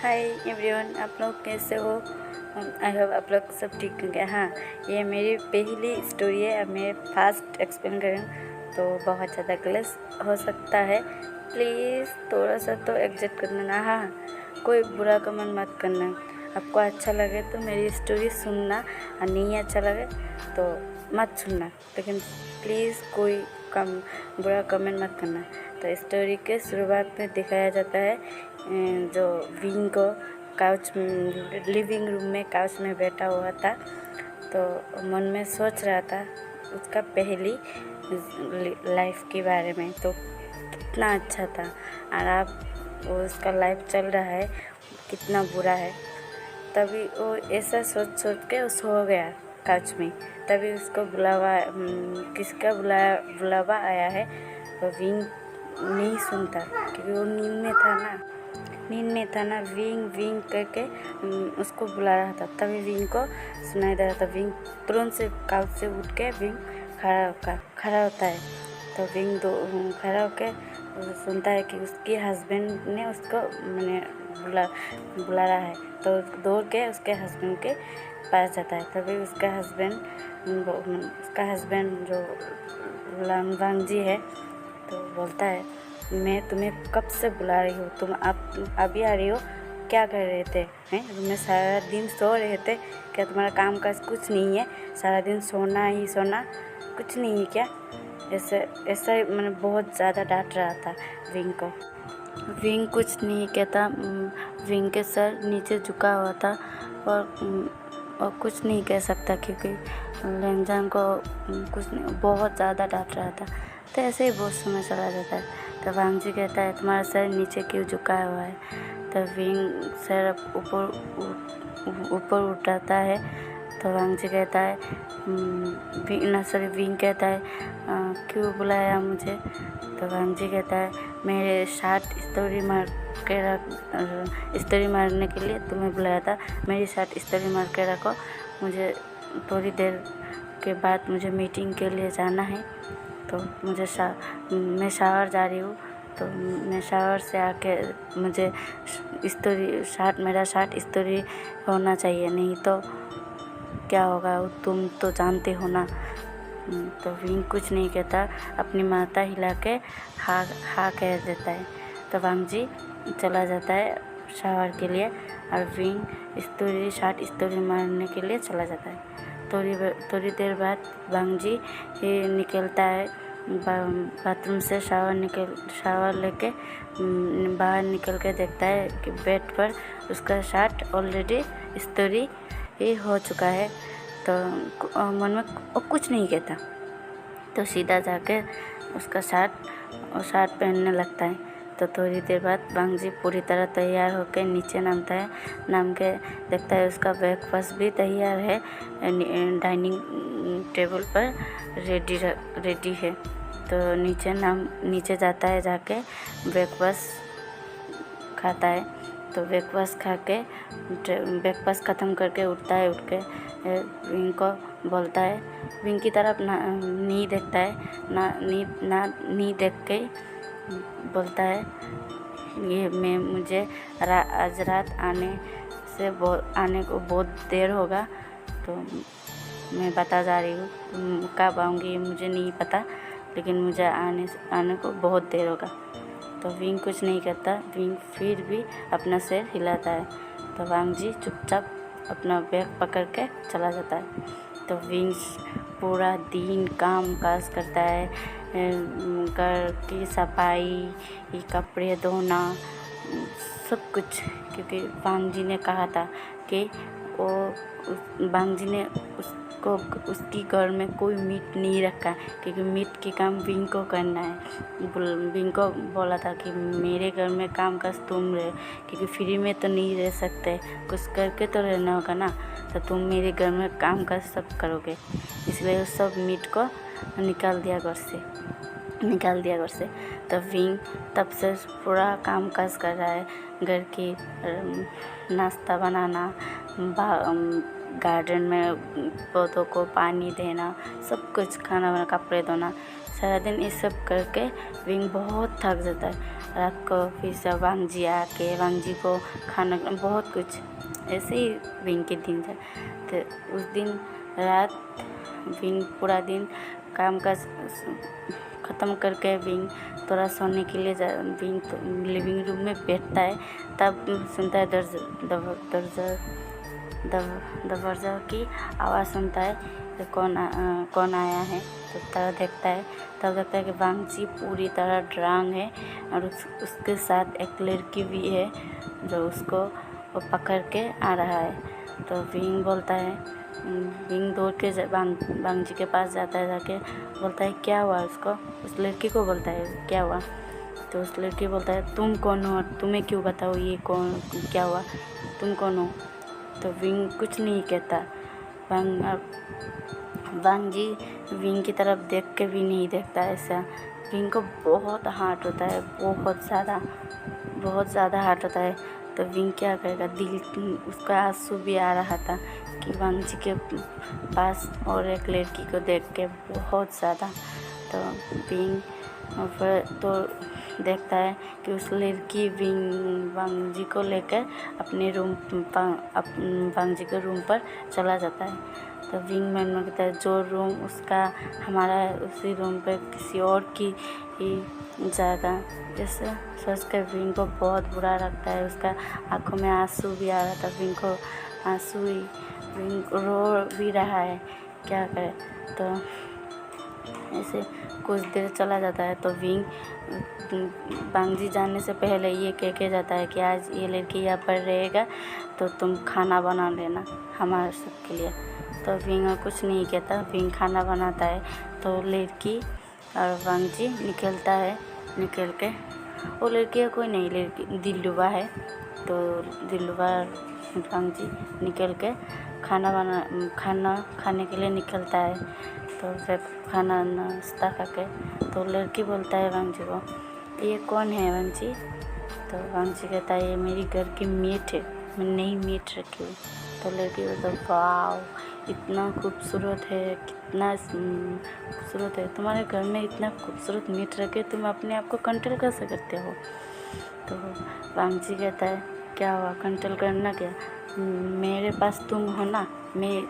Hi everyone, आप लोग कैसे हो? आई होप आप लोग सब ठीक होंगे। हाँ, ये मेरी पहली स्टोरी है। अब मैं फास्ट एक्सप्लेन करूँ तो बहुत ज़्यादा क्लेश हो सकता है। प्लीज़ थोड़ा सा तो एडजस्ट करना ना। हाँ, कोई बुरा कमेंट मत करना। आपको अच्छा लगे तो मेरी स्टोरी सुनना, और नहीं अच्छा लगे तो मत सुनना, लेकिन प्लीज़ कोई बुरा कमेंट मत करना। तो स्टोरी के शुरुआत में दिखाया जाता है जो विंग को लिविंग रूम में काउच में बैठा हुआ था, तो मन में सोच रहा था उसका पहली लाइफ के बारे में। तो कितना अच्छा था, और अब वो उसका लाइफ चल रहा है कितना बुरा है। तभी वो ऐसा सोच के वो सो गया काउच में। तभी उसको किसका बुलावा आया है। तो विंग नहीं सुनता क्योंकि वो नींद में था ना। विंग विंग करके उसको बुला रहा था। तभी विंग को सुनाई दे रहा था। विंग तुरंत से काउच से उठ के विंग खड़ा होता है। तो विंग खड़ा होकर सुनता है कि उसके हस्बैंड ने उसको मैंने बुला रहा है। तो दौड़ के उसके हस्बैंड के पास जाता है। तभी उसका हस्बैंड जो वांग जी है तो बोलता है, मैं तुम्हें कब से बुला रही हूँ, तुम अभी आ रही हो? क्या कर रहे थे हैं? तुम्हें सारा दिन सो रहे थे क्या? तुम्हारा काम काज कुछ नहीं है? सारा दिन सोना ही सोना, कुछ नहीं है क्या? ऐसा मैंने बहुत ज़्यादा डांट रहा था विंग को। विंग कुछ नहीं कहता। विंग के सर नीचे झुका हुआ था और कुछ नहीं कह सकता क्योंकि लेंजान को कुछ नहीं, बहुत ज़्यादा डांट रहा था। तो ऐसे ही बहुत समय चला जाता है। तो वांग जी कहता है, तुम्हारा सर नीचे क्यों झुका हुआ है? तो विंग सर ऊपर उठाता है। तो वांग जी कहता है विंग कहता है, क्यों बुलाया मुझे? तो वांग जी कहता है, मेरे साथ स्टोरी मारने के लिए तुम्हें बुलाया था। मेरी साथ स्टोरी मार के रखो, मुझे थोड़ी देर के बाद मुझे मीटिंग के लिए जाना है। तो मैं शावर जा रही हूँ। तो मैं शावर से आके मुझे मेरा साथ स्टोरी होना चाहिए, नहीं तो क्या होगा तुम तो जानते हो ना। तो विंग कुछ नहीं कहता, अपनी माथा हिला के हाँ कह देता है। तो वांग जी चला जाता है शावर के लिए और विंग स्टोरी मारने के लिए चला जाता है। थोड़ी देर बाद वांग जी निकलता है बाथरूम से। शावर लेके बाहर निकल के देखता है कि बेड पर उसका शर्ट ऑलरेडी स्टोरी हो चुका है। तो मन में वो कुछ नहीं कहता, तो सीधा जाके उसका शर्ट पहनने लगता है। तो थोड़ी देर बाद वांग जी पूरी तरह तैयार होकर नीचे नामता है। नाम के देखता है उसका ब्रेकफास्ट भी तैयार है, डाइनिंग टेबल पर रेडी है। तो नीचे जाता है, जाके ब्रेकफास्ट खाता है। तो ब्रेकफास्ट ख़त्म करके उठता है। उठ के विंग को बोलता है, विंग की तरफ नहीं देखता है, नहीं देख के बोलता है, ये मुझे आज रात आने को बहुत देर होगा, तो मैं बता जा रही हूँ। कब आऊँगी ये मुझे नहीं पता, लेकिन मुझे आने को बहुत देर होगा। तो विंग कुछ नहीं करता। विंग फिर भी अपना सिर हिलाता है। तो वांग जी चुपचाप अपना बैग पकड़ के चला जाता है। तो विंग पूरा दिन काम काज करता है, घर की सफाई, कपड़े धोना, सब कुछ, क्योंकि वांग जी ने कहा था कि वांग जी ने उसकी घर में कोई मीट नहीं रखा, क्योंकि मीट की काम विंग को करना है। विंग को बोला था कि मेरे घर में काम काज तुम रहे, क्योंकि फ्री में तो नहीं रह सकते, कुछ करके तो रहना होगा ना। तो तुम मेरे घर में काम काज सब करोगे, इसलिए उस सब मीट को निकाल दिया घर से। तो विंग तब से पूरा काम काज कर रहा है, घर की नाश्ता बनाना, गार्डन में पौधों को पानी देना, सब कुछ, खाना बना, कपड़े धोना, सारा दिन ये सब करके विंग बहुत थक जाता है। रात को फिर से वांग जी आके वांग जी को खाना बहुत कुछ ऐसे ही विंग के दिन था। तो उस दिन रात विंग पूरा दिन काम का ख़त्म करके विंग थोड़ा सोने के लिए विंग तो लिविंग रूम में बैठता है। तब सुनता है दरवाज़ा की आवाज़ सुनता है कि कौन आया है। तो तब देखता है कि वांग जी पूरी तरह ड्रांग है और उसके साथ एक लड़की भी है जो उसको वो पकड़ के आ रहा है। तो विंग बोलता है, विंग दौड़ के वांग जी के पास जाता है, जाके बोलता है क्या हुआ उसको। उस लड़की को बोलता है क्या हुआ। तो उस लड़की बोलता है तुम कौन हो और तुम्हें क्यों बताओ ये कौन क्या हुआ, तुम कौन हो। तो विंग कुछ नहीं कहता। वांग जी विंग की तरफ देख के भी नहीं देखता। ऐसा विंग को बहुत हार्ट होता है, बहुत ज़्यादा हार्ट होता है। तो विंग क्या करेगा, दिल उसका आंसू भी आ रहा था कि वांग जी के पास और एक लड़की को देख के बहुत ज़्यादा। तो विंग फिर तो देखता है कि उस लड़की वांग जी को लेकर अपने वांग जी के रूम पर चला जाता है। तो विंग मन में कहता है जो रूम उसका हमारा है उसी रूम पर किसी और की ही जाएगा। जैसे सोच कर विंग को बहुत बुरा लगता है। उसका आंखों में आंसू भी आ रहा था, विंग को आंसू ही, विंग रो भी रहा है, क्या करे। तो ऐसे कुछ देर चला जाता है। तो विंग वांग जी जाने से पहले ये कह के जाता है कि आज ये लड़की यहाँ पर रहेगा तो तुम खाना बना लेना हमारे सबके लिए। तो विंग कुछ नहीं कहता, विंग खाना बनाता है। तो लड़की और वांग जी निकल के वो लड़की कोई नहीं, लड़की दिलरुबा है। तो दिलरुबा वांग जी निकल के खाना खाने के लिए निकलता है। तो फिर खाना नाश्ता खा के तो लड़की बोलता है वांग जी को ये कौन है वांग जी। तो वांग जी कहता है ये मेरी घर की मीट है, मैं नई मीट रखी हूँ। तो लड़की बोलता है वाह इतना खूबसूरत है, कितना खूबसूरत है, तुम्हारे घर में इतना खूबसूरत मीट रखे, तुम अपने आप को कंट्रोल कैसे करते हो। तो वांग जी कहता है क्या हुआ, कंट्रोल करना क्या, मेरे पास तुम हो ना, मैं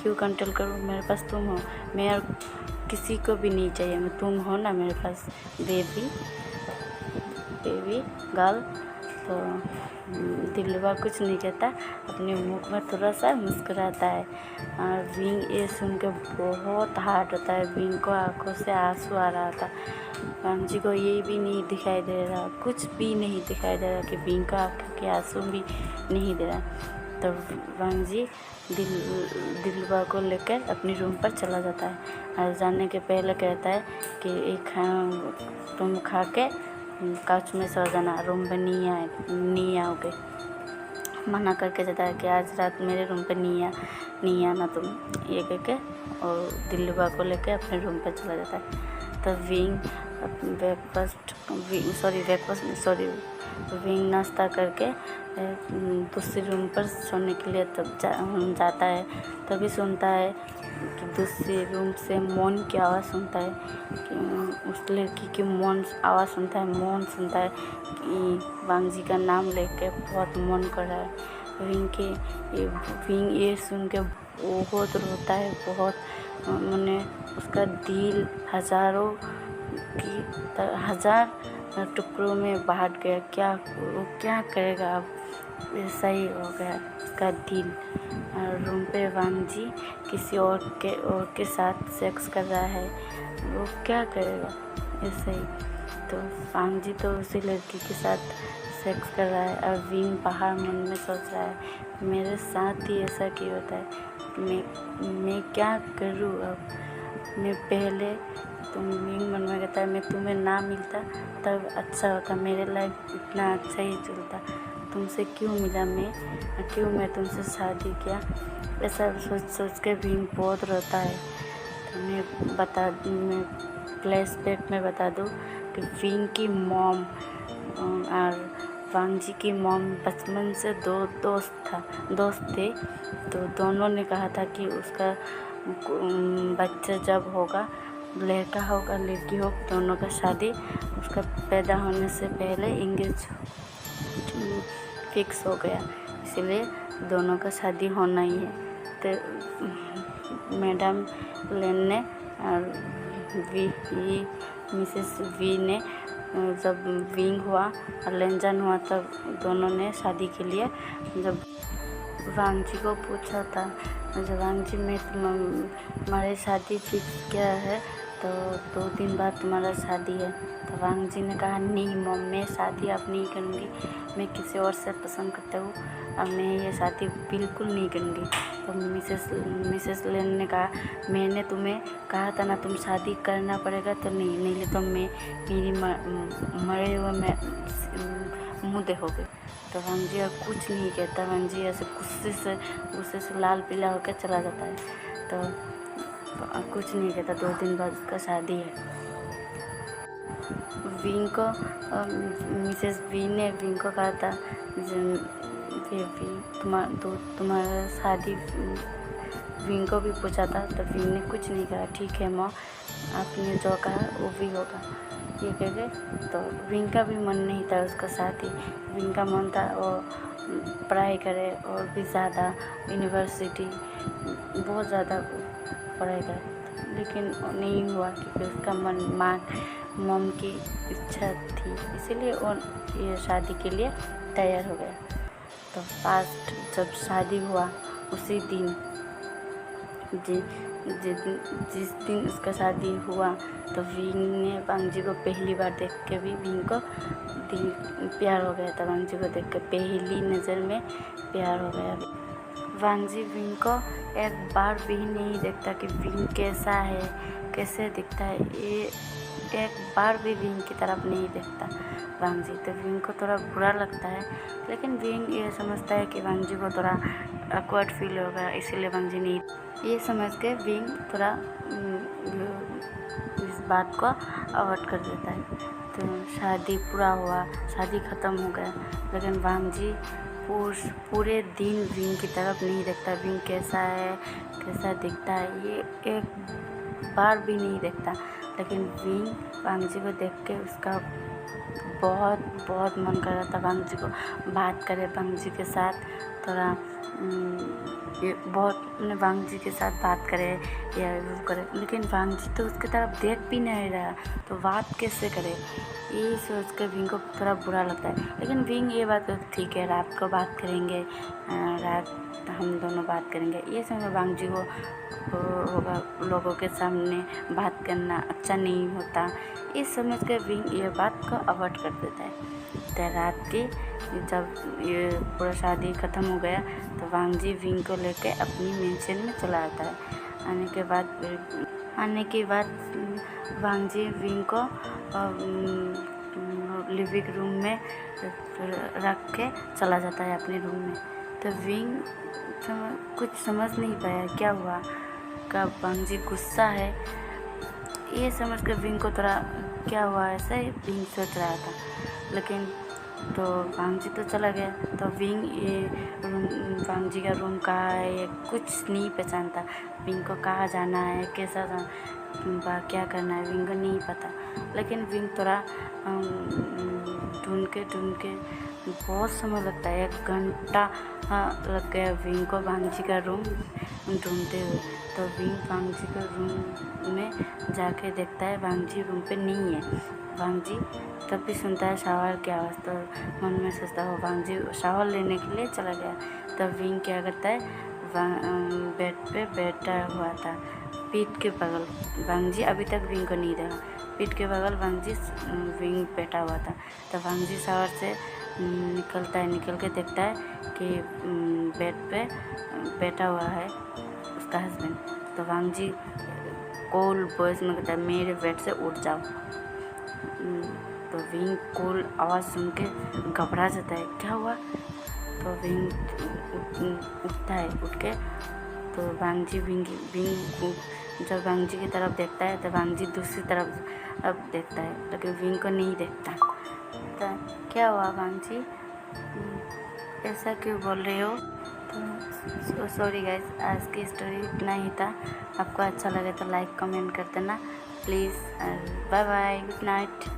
क्यों कंट्रोल करूँ, मेरे पास तुम हो, मैं और किसी को भी नहीं चाहिए, मैं तुम हो ना मेरे पास बेबी गर्ल। तो दिलरुबा कुछ नहीं कहता, अपने मुख में थोड़ा सा मुस्कुराता है। और विंग ये सुन के बहुत हार्ट होता है, विंग को आंखों से आंसू आ रहा था। वांग जी को ये भी नहीं दिखाई दे रहा, कुछ भी नहीं दिखाई दे रहा कि विंग का आंखों के आंसू भी नहीं दे रहा। तो वांग जी दिलरुबा को लेकर अपने रूम पर चला जाता है और जाने के पहले कहता है कि तुम खा के काउच में सो जाना, रूम पर नहीं आओगे। मना करके जाता है कि आज रात मेरे रूम पर नहीं आना तुम, ये कह के और दिलरुबा को लेकर अपने रूम पर चला जाता है। तो विंग नाश्ता करके दूसरे रूम पर सोने के लिए तब जाता है। तभी सुनता है कि दूसरे रूम से मौन की आवाज़ सुनता है कि उस लड़की की मौन आवाज़ सुनता है कि वांग जी का नाम लेके बहुत मौन कर रहा है। विंग ये सुन के बहुत रोता है, बहुत मैंने उसका दिल हजार टुकड़ों में बांट गया। वो क्या करेगा अब, ऐसा ही हो गया उसका दिल। रूम पे वांग जी किसी और के साथ सेक्स कर रहा है, वो क्या करेगा ऐसे ही। तो वांग जी तो उसी लड़की के साथ सेक्स कर रहा है और विंग बाहर मन में सोच रहा है मेरे साथ ही ऐसा क्यों होता है, मैं क्या करूँ अब। मैं पहले विंग मन में कहता है मैं तुम्हें ना मिलता तब अच्छा होता, मेरे लाइफ इतना अच्छा ही चलता, तुमसे क्यों मिला मैं तुमसे शादी किया। ऐसा सोच के विंग बहुत रोता है। तो मैं फ्लैशबैक में बता दूँ कि विंग की मॉम और वांग जी की मॉम बचपन से दोस्त थे। तो दोनों ने कहा था कि उसका बच्चा जब होगा लड़का होगा लड़की हो, दोनों का शादी उसका पैदा होने से पहले इंगेज फिक्स हो गया, इसलिए दोनों का शादी होना ही है। तो मैडम लेन ने और मिसेस वी ने जब विंग हुआ और लेनजन हुआ तब दोनों ने शादी के लिए जब वांग जी को पूछा था, जब वांग जी में तुम्हारी शादी फिक्स किया है तो 2 दिन बाद तुम्हारा शादी है। तो वांग जी ने कहा नहीं मॉम, मैं शादी अब नहीं करूँगी, मैं किसी और से पसंद करता हूँ और मैं ये शादी बिल्कुल नहीं करूँगी। तो मिसेस लेन ने कहा मैंने तुम्हें कहा था ना तुम शादी करना पड़ेगा, तो नहीं तो मेरी मरे हुए मैं मुँह देखोगे। तो वांग जी और कुछ नहीं कहता, वांग जी ऐसे गुस्से से लाल पीला होकर चला जाता है। तो कुछ नहीं कहता, 2 दिन बाद उसका शादी है। विंग को मिसेस वी ने विंग को कहा था तुम्हारा शादी, विंग को भी पूछा था। तो विंग ने कुछ नहीं कहा, ठीक है माँ, आपने जो कहा वो भी होगा, ये कह गए। तो विंग का भी मन नहीं था उसका शादी, विंग का मन था वो पढ़ाई करे और भी ज़्यादा, यूनिवर्सिटी बहुत ज़्यादा पढ़ाई करे, लेकिन नहीं हुआ क्योंकि उसका मॉम की इच्छा थी, इसीलिए वो ये शादी के लिए तैयार हो गया। तो फास्ट जब शादी हुआ उसी दिन जिस दिन उसका शादी हुआ तो विंग ने वांग जी को पहली बार देख के भी विंग को दिल प्यार हो गया था। वांग जी को देख के पहली नज़र में प्यार हो गया। वांग जी विंग को एक बार भी नहीं देखता कि विंग कैसा है, कैसे दिखता है, ये एक बार भी विंग की तरफ नहीं देखता वांग जी। तो विंग को थोड़ा बुरा लगता है, लेकिन विंग ये समझता है कि वांग जी को थोड़ा ऑकवर्ड फील होगा, इसीलिए वांग जी नहीं, ये समझ के विंग थोड़ा इस बात को अवॉइड कर देता है। तो शादी पूरा हुआ, शादी ख़त्म हो गया, लेकिन वांग जी पूरे दिन विंग की तरफ नहीं देखता, विंग कैसा है, कैसा दिखता है, ये एक बार भी नहीं देखता। लेकिन विंग वांग जी को देख के उसका बहुत मन कर रहा था वांग जी को बात करे, वांग जी के साथ थोड़ा वांग जी के साथ बात करे या वो करे, लेकिन वांग जी तो उसकी तरफ देख भी नहीं रहा, तो बात कैसे करे, ये सोच कर विंग को थोड़ा बुरा लगता है। लेकिन विंग ये बात ठीक है, रात को बात करेंगे, रात हम दोनों बात करेंगे, ये समय वांग जी को होगा लोगों के सामने बात करना अच्छा नहीं होता, इस समझ कर विंग ये बात को अवॉइड कर देता है। तो रात की जब ये पूरा शादी ख़त्म हो गया तो वांग जी विंग को लेके अपनी मेंशन में चला आता है। आने के बाद वांग जी विंग को लिविंग रूम में रख के चला जाता है अपने रूम में। तो विंग कुछ समझ नहीं पाया क्या हुआ, कब वांग जी गुस्सा है, ये समझ कर विंग को थोड़ा क्या हुआ ऐसा ही विंग सोच रहा था। लेकिन तो वांग जी तो चला गया, तो विंग ये वांग जी का रूम कहाँ है ये कुछ नहीं पहचानता, विंग को कहाँ जाना है, कैसा क्या करना है विंग को नहीं पता। लेकिन विंग थोड़ा ढूंढ के बहुत समय लगता है, 1 घंटा लग गया विंग को वांग जी का रूम ढूंढते हुए। तो विंग वांग जी के रूम में जाके देखता है वांग जी रूम पे नहीं है। वांग जी तब भी सुनता है शावर की आवाज़, तो मन में सोचता है वांग जी शावर लेने के लिए चला गया। तब विंग क्या करता है, बेड पे बैठा हुआ था, पीठ के बगल, वांग जी अभी तक विंग को नहीं देखा, पीठ के बगल विंग बैठा हुआ था। तो वांग जी शावर से निकल के देखता है कि बेड पे बैठा हुआ है उसका हस्बैंड। तो वांग जी कूल वॉइस में कहता है मेरे बेड से उठ जाओ। तो विंग कूल आवाज़ सुन के घबरा जाता है, क्या हुआ। तो विंग उठता है, उठ के तो वांग जी जब वांग जी की तरफ देखता है तो वांग जी दूसरी तरफ अब देखता है, लेकिन विंग को नहीं देखता। तो क्या हुआ वांग जी, ऐसा क्यों बोल रहे हो। तो सॉरी गाइस, आज की स्टोरी इतना ही था। आपको अच्छा लगे तो लाइक कमेंट कर देना। Please, bye bye, good night.